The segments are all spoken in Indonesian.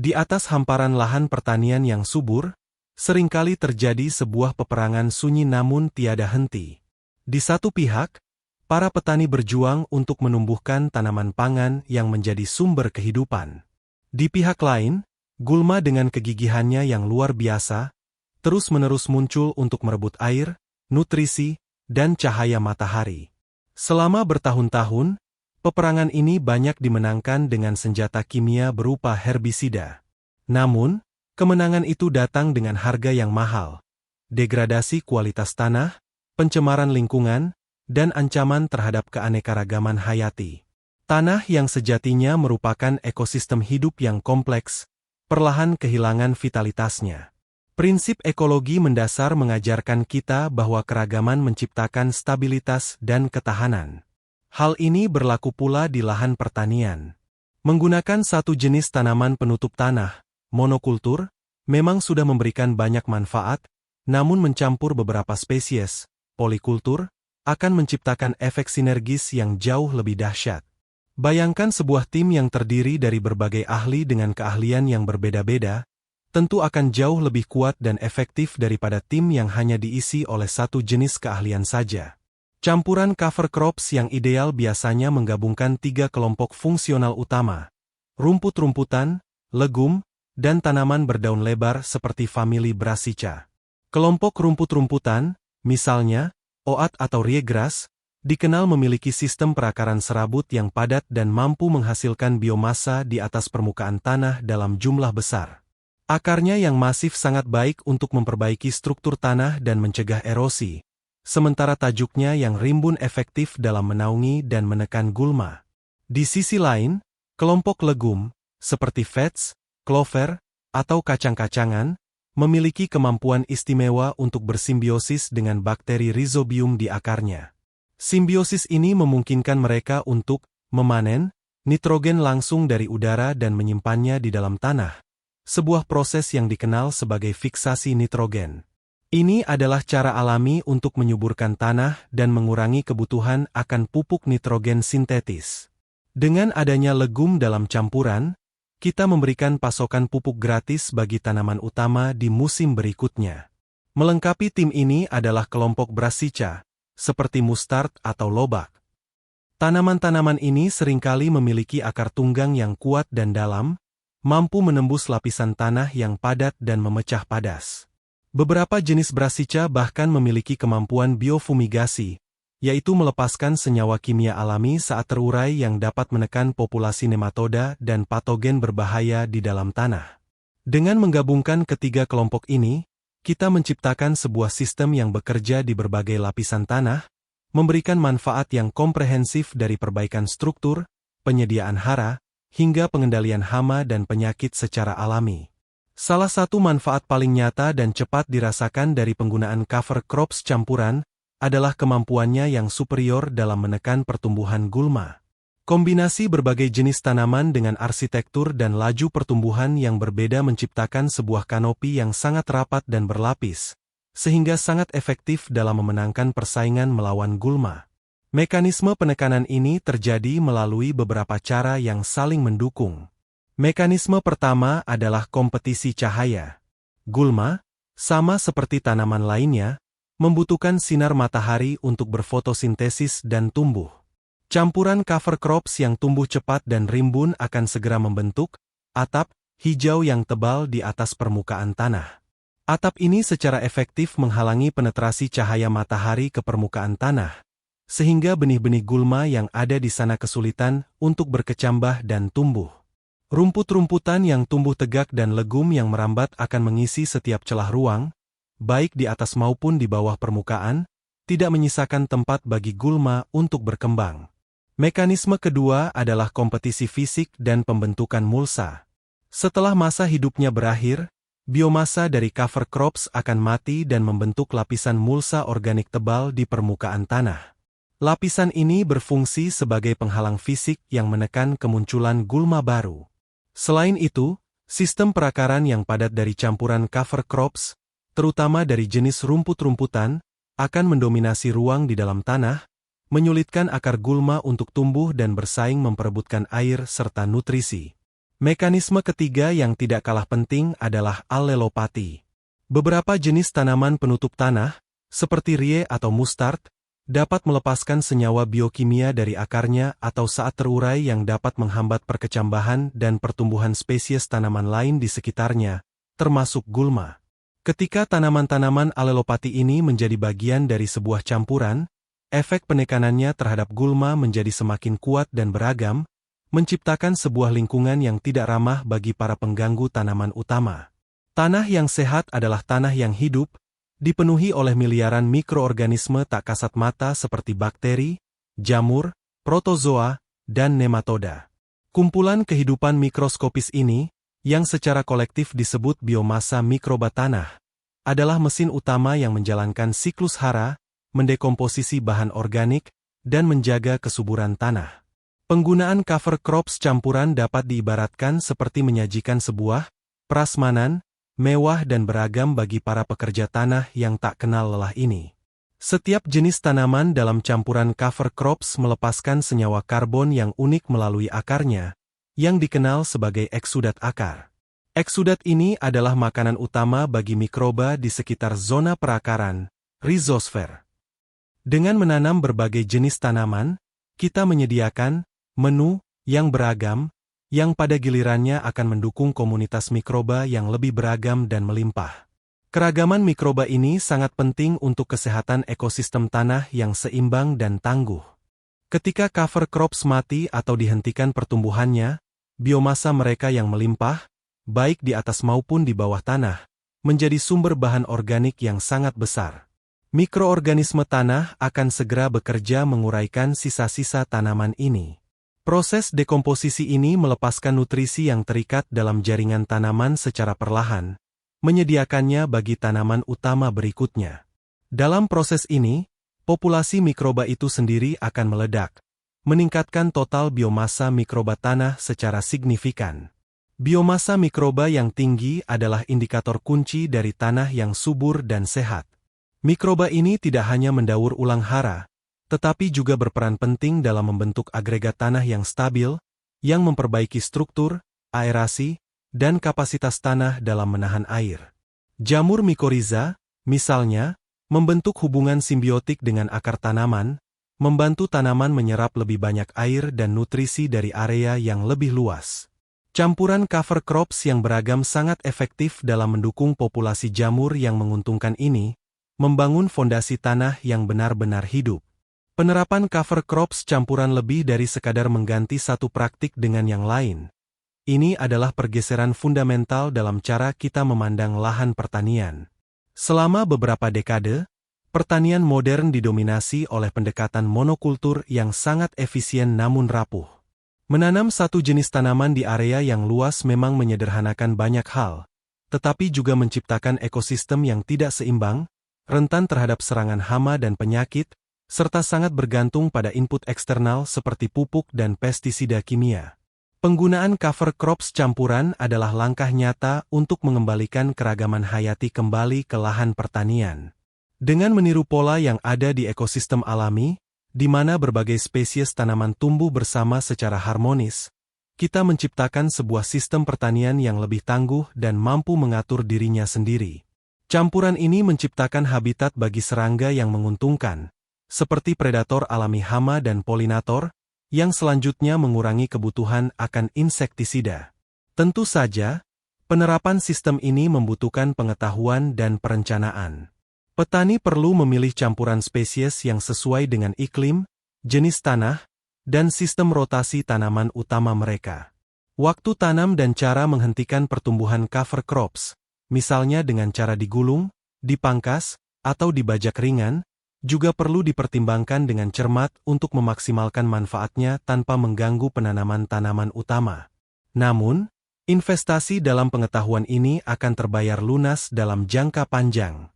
Di atas hamparan lahan pertanian yang subur, seringkali terjadi sebuah peperangan sunyi namun tiada henti. Di satu pihak, para petani berjuang untuk menumbuhkan tanaman pangan yang menjadi sumber kehidupan. Di pihak lain, gulma dengan kegigihannya yang luar biasa, terus-menerus muncul untuk merebut air, nutrisi, dan cahaya matahari. Selama bertahun-tahun, peperangan ini banyak dimenangkan dengan senjata kimia berupa herbisida. Namun, kemenangan itu datang dengan harga yang mahal. Degradasi kualitas tanah, pencemaran lingkungan, dan ancaman terhadap keanekaragaman hayati. Tanah yang sejatinya merupakan ekosistem hidup yang kompleks, perlahan kehilangan vitalitasnya. Prinsip ekologi mendasar mengajarkan kita bahwa keragaman menciptakan stabilitas dan ketahanan. Hal ini berlaku pula di lahan pertanian. Menggunakan satu jenis tanaman penutup tanah, monokultur, memang sudah memberikan banyak manfaat, namun mencampur beberapa spesies, polikultur, akan menciptakan efek sinergis yang jauh lebih dahsyat. Bayangkan sebuah tim yang terdiri dari berbagai ahli dengan keahlian yang berbeda-beda, tentu akan jauh lebih kuat dan efektif daripada tim yang hanya diisi oleh satu jenis keahlian saja. Campuran cover crops yang ideal biasanya menggabungkan 3 kelompok fungsional utama: rumput-rumputan, legum, dan tanaman berdaun lebar seperti famili Brassica. Kelompok rumput-rumputan, misalnya, oat atau ryegrass, dikenal memiliki sistem perakaran serabut yang padat dan mampu menghasilkan biomasa di atas permukaan tanah dalam jumlah besar. Akarnya yang masif sangat baik untuk memperbaiki struktur tanah dan mencegah erosi, sementara tajuknya yang rimbun efektif dalam menaungi dan menekan gulma. Di sisi lain, kelompok legum, seperti fets, clover, atau kacang-kacangan, memiliki kemampuan istimewa untuk bersimbiosis dengan bakteri rhizobium di akarnya. Simbiosis ini memungkinkan mereka untuk memanen nitrogen langsung dari udara dan menyimpannya di dalam tanah, sebuah proses yang dikenal sebagai fiksasi nitrogen. Ini adalah cara alami untuk menyuburkan tanah dan mengurangi kebutuhan akan pupuk nitrogen sintetis. Dengan adanya legum dalam campuran, kita memberikan pasokan pupuk gratis bagi tanaman utama di musim berikutnya. Melengkapi tim ini adalah kelompok Brassica, seperti mustard atau lobak. Tanaman-tanaman ini seringkali memiliki akar tunggang yang kuat dan dalam, mampu menembus lapisan tanah yang padat dan memecah padas. Beberapa jenis Brassica bahkan memiliki kemampuan biofumigasi, yaitu melepaskan senyawa kimia alami saat terurai yang dapat menekan populasi nematoda dan patogen berbahaya di dalam tanah. Dengan menggabungkan ketiga kelompok ini, kita menciptakan sebuah sistem yang bekerja di berbagai lapisan tanah, memberikan manfaat yang komprehensif dari perbaikan struktur, penyediaan hara, hingga pengendalian hama dan penyakit secara alami. Salah satu manfaat paling nyata dan cepat dirasakan dari penggunaan cover crops campuran adalah kemampuannya yang superior dalam menekan pertumbuhan gulma. Kombinasi berbagai jenis tanaman dengan arsitektur dan laju pertumbuhan yang berbeda menciptakan sebuah kanopi yang sangat rapat dan berlapis, sehingga sangat efektif dalam memenangkan persaingan melawan gulma. Mekanisme penekanan ini terjadi melalui beberapa cara yang saling mendukung. Mekanisme pertama adalah kompetisi cahaya. Gulma, sama seperti tanaman lainnya, membutuhkan sinar matahari untuk berfotosintesis dan tumbuh. Campuran cover crops yang tumbuh cepat dan rimbun akan segera membentuk atap hijau yang tebal di atas permukaan tanah. Atap ini secara efektif menghalangi penetrasi cahaya matahari ke permukaan tanah, sehingga benih-benih gulma yang ada di sana kesulitan untuk berkecambah dan tumbuh. Rumput-rumputan yang tumbuh tegak dan legum yang merambat akan mengisi setiap celah ruang, baik di atas maupun di bawah permukaan, tidak menyisakan tempat bagi gulma untuk berkembang. Mekanisme kedua adalah kompetisi fisik dan pembentukan mulsa. Setelah masa hidupnya berakhir, biomasa dari cover crops akan mati dan membentuk lapisan mulsa organik tebal di permukaan tanah. Lapisan ini berfungsi sebagai penghalang fisik yang menekan kemunculan gulma baru. Selain itu, sistem perakaran yang padat dari campuran cover crops, terutama dari jenis rumput-rumputan, akan mendominasi ruang di dalam tanah, menyulitkan akar gulma untuk tumbuh dan bersaing memperebutkan air serta nutrisi. Mekanisme ketiga yang tidak kalah penting adalah allelopati. Beberapa jenis tanaman penutup tanah, seperti rie atau mustard, dapat melepaskan senyawa biokimia dari akarnya atau saat terurai yang dapat menghambat perkecambahan dan pertumbuhan spesies tanaman lain di sekitarnya, termasuk gulma. Ketika tanaman-tanaman allelopati ini menjadi bagian dari sebuah campuran, efek penekanannya terhadap gulma menjadi semakin kuat dan beragam, menciptakan sebuah lingkungan yang tidak ramah bagi para pengganggu tanaman utama. Tanah yang sehat adalah tanah yang hidup, dipenuhi oleh miliaran mikroorganisme tak kasat mata seperti bakteri, jamur, protozoa, dan nematoda. Kumpulan kehidupan mikroskopis ini, yang secara kolektif disebut biomasa mikroba tanah, adalah mesin utama yang menjalankan siklus hara, mendekomposisi bahan organik, dan menjaga kesuburan tanah. Penggunaan cover crops campuran dapat diibaratkan seperti menyajikan sebuah prasmanan mewah dan beragam bagi para pekerja tanah yang tak kenal lelah ini. Setiap jenis tanaman dalam campuran cover crops melepaskan senyawa karbon yang unik melalui akarnya, yang dikenal sebagai eksudat akar. Eksudat ini adalah makanan utama bagi mikroba di sekitar zona perakaran, rhizosfer. Dengan menanam berbagai jenis tanaman, kita menyediakan menu yang beragam, yang pada gilirannya akan mendukung komunitas mikroba yang lebih beragam dan melimpah. Keragaman mikroba ini sangat penting untuk kesehatan ekosistem tanah yang seimbang dan tangguh. Ketika cover crops mati atau dihentikan pertumbuhannya, biomasa mereka yang melimpah, baik di atas maupun di bawah tanah, menjadi sumber bahan organik yang sangat besar. Mikroorganisme tanah akan segera bekerja menguraikan sisa-sisa tanaman ini. Proses dekomposisi ini melepaskan nutrisi yang terikat dalam jaringan tanaman secara perlahan, menyediakannya bagi tanaman utama berikutnya. Dalam proses ini, populasi mikroba itu sendiri akan meledak, meningkatkan total biomasa mikroba tanah secara signifikan. Biomasa mikroba yang tinggi adalah indikator kunci dari tanah yang subur dan sehat. Mikroba ini tidak hanya mendaur ulang hara, tetapi juga berperan penting dalam membentuk agregat tanah yang stabil, yang memperbaiki struktur, aerasi, dan kapasitas tanah dalam menahan air. Jamur mikoriza, misalnya, membentuk hubungan simbiotik dengan akar tanaman, membantu tanaman menyerap lebih banyak air dan nutrisi dari area yang lebih luas. Campuran cover crops yang beragam sangat efektif dalam mendukung populasi jamur yang menguntungkan ini, membangun fondasi tanah yang benar-benar hidup. Penerapan cover crops campuran lebih dari sekadar mengganti satu praktik dengan yang lain. Ini adalah pergeseran fundamental dalam cara kita memandang lahan pertanian. Selama beberapa dekade, pertanian modern didominasi oleh pendekatan monokultur yang sangat efisien namun rapuh. Menanam satu jenis tanaman di area yang luas memang menyederhanakan banyak hal, tetapi juga menciptakan ekosistem yang tidak seimbang, rentan terhadap serangan hama dan penyakit, serta sangat bergantung pada input eksternal seperti pupuk dan pestisida kimia. Penggunaan cover crops campuran adalah langkah nyata untuk mengembalikan keragaman hayati kembali ke lahan pertanian. Dengan meniru pola yang ada di ekosistem alami, di mana berbagai spesies tanaman tumbuh bersama secara harmonis, kita menciptakan sebuah sistem pertanian yang lebih tangguh dan mampu mengatur dirinya sendiri. Campuran ini menciptakan habitat bagi serangga yang menguntungkan, seperti predator alami hama dan polinator, yang selanjutnya mengurangi kebutuhan akan insektisida. Tentu saja, penerapan sistem ini membutuhkan pengetahuan dan perencanaan. Petani perlu memilih campuran spesies yang sesuai dengan iklim, jenis tanah, dan sistem rotasi tanaman utama mereka. Waktu tanam dan cara menghentikan pertumbuhan cover crops, misalnya dengan cara digulung, dipangkas, atau dibajak ringan, juga perlu dipertimbangkan dengan cermat untuk memaksimalkan manfaatnya tanpa mengganggu penanaman tanaman utama. Namun, investasi dalam pengetahuan ini akan terbayar lunas dalam jangka panjang.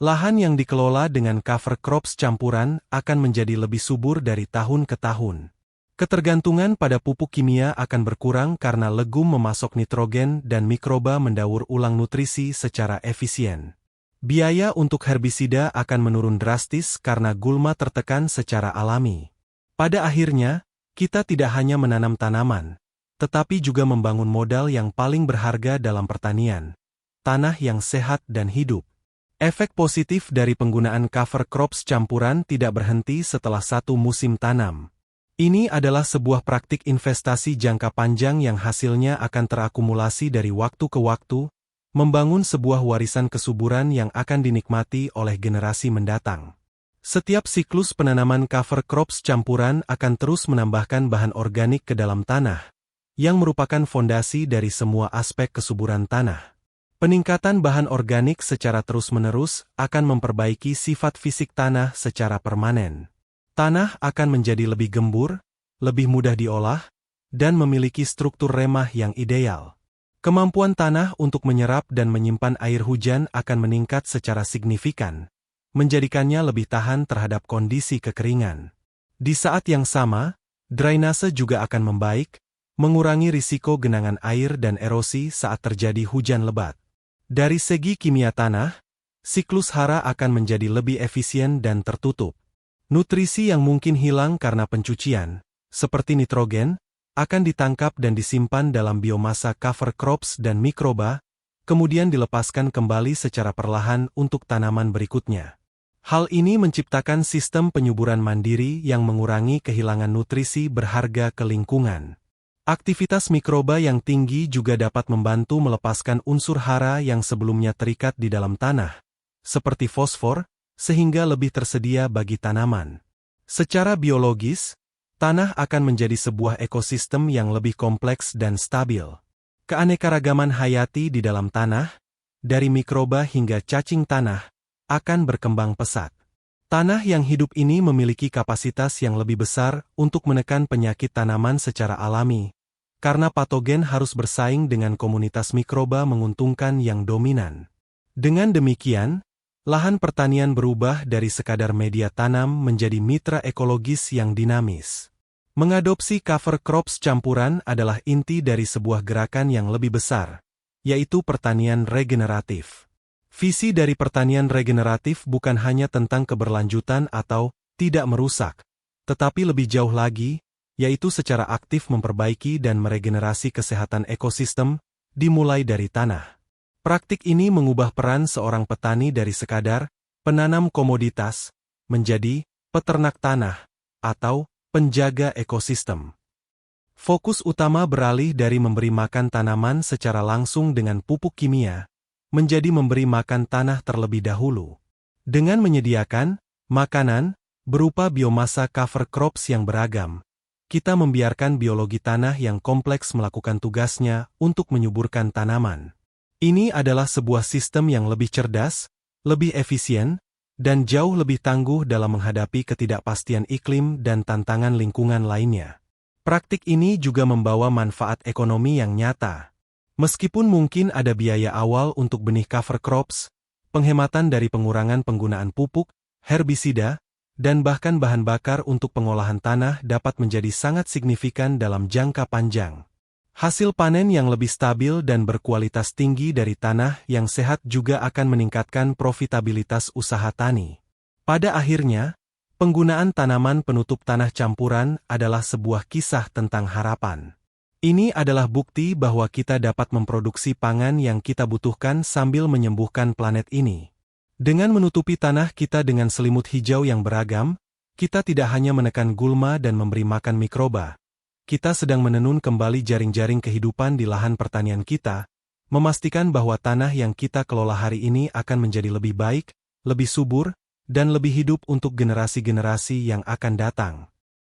Lahan yang dikelola dengan cover crops campuran akan menjadi lebih subur dari tahun ke tahun. Ketergantungan pada pupuk kimia akan berkurang karena legum memasok nitrogen dan mikroba mendaur ulang nutrisi secara efisien. Biaya untuk herbisida akan menurun drastis karena gulma tertekan secara alami. Pada akhirnya, kita tidak hanya menanam tanaman, tetapi juga membangun modal yang paling berharga dalam pertanian, tanah yang sehat dan hidup. Efek positif dari penggunaan cover crops campuran tidak berhenti setelah satu musim tanam. Ini adalah sebuah praktik investasi jangka panjang yang hasilnya akan terakumulasi dari waktu ke waktu, membangun sebuah warisan kesuburan yang akan dinikmati oleh generasi mendatang. Setiap siklus penanaman cover crops campuran akan terus menambahkan bahan organik ke dalam tanah, yang merupakan fondasi dari semua aspek kesuburan tanah. Peningkatan bahan organik secara terus-menerus akan memperbaiki sifat fisik tanah secara permanen. Tanah akan menjadi lebih gembur, lebih mudah diolah, dan memiliki struktur remah yang ideal. Kemampuan tanah untuk menyerap dan menyimpan air hujan akan meningkat secara signifikan, menjadikannya lebih tahan terhadap kondisi kekeringan. Di saat yang sama, drainase juga akan membaik, mengurangi risiko genangan air dan erosi saat terjadi hujan lebat. Dari segi kimia tanah, siklus hara akan menjadi lebih efisien dan tertutup. Nutrisi yang mungkin hilang karena pencucian, seperti nitrogen, akan ditangkap dan disimpan dalam biomasa cover crops dan mikroba, kemudian dilepaskan kembali secara perlahan untuk tanaman berikutnya. Hal ini menciptakan sistem penyuburan mandiri yang mengurangi kehilangan nutrisi berharga ke lingkungan. Aktivitas mikroba yang tinggi juga dapat membantu melepaskan unsur hara yang sebelumnya terikat di dalam tanah, seperti fosfor, sehingga lebih tersedia bagi tanaman. Secara biologis, tanah akan menjadi sebuah ekosistem yang lebih kompleks dan stabil. Keanekaragaman hayati di dalam tanah, dari mikroba hingga cacing tanah, akan berkembang pesat. Tanah yang hidup ini memiliki kapasitas yang lebih besar untuk menekan penyakit tanaman secara alami, karena patogen harus bersaing dengan komunitas mikroba menguntungkan yang dominan. Dengan demikian, lahan pertanian berubah dari sekadar media tanam menjadi mitra ekologis yang dinamis. Mengadopsi cover crops campuran adalah inti dari sebuah gerakan yang lebih besar, yaitu pertanian regeneratif. Visi dari pertanian regeneratif bukan hanya tentang keberlanjutan atau tidak merusak, tetapi lebih jauh lagi, yaitu secara aktif memperbaiki dan meregenerasi kesehatan ekosistem, dimulai dari tanah. Praktik ini mengubah peran seorang petani dari sekadar penanam komoditas menjadi peternak tanah atau penjaga ekosistem. Fokus utama beralih dari memberi makan tanaman secara langsung dengan pupuk kimia, menjadi memberi makan tanah terlebih dahulu. Dengan menyediakan makanan berupa biomasa cover crops yang beragam, kita membiarkan biologi tanah yang kompleks melakukan tugasnya untuk menyuburkan tanaman. Ini adalah sebuah sistem yang lebih cerdas, lebih efisien, dan jauh lebih tangguh dalam menghadapi ketidakpastian iklim dan tantangan lingkungan lainnya. Praktik ini juga membawa manfaat ekonomi yang nyata. Meskipun mungkin ada biaya awal untuk benih cover crops, penghematan dari pengurangan penggunaan pupuk, herbisida, dan bahkan bahan bakar untuk pengolahan tanah dapat menjadi sangat signifikan dalam jangka panjang. Hasil panen yang lebih stabil dan berkualitas tinggi dari tanah yang sehat juga akan meningkatkan profitabilitas usaha tani. Pada akhirnya, penggunaan tanaman penutup tanah campuran adalah sebuah kisah tentang harapan. Ini adalah bukti bahwa kita dapat memproduksi pangan yang kita butuhkan sambil menyembuhkan planet ini. Dengan menutupi tanah kita dengan selimut hijau yang beragam, kita tidak hanya menekan gulma dan memberi makan mikroba. Kita sedang menenun kembali jaring-jaring kehidupan di lahan pertanian kita, memastikan bahwa tanah yang kita kelola hari ini akan menjadi lebih baik, lebih subur, dan lebih hidup untuk generasi-generasi yang akan datang.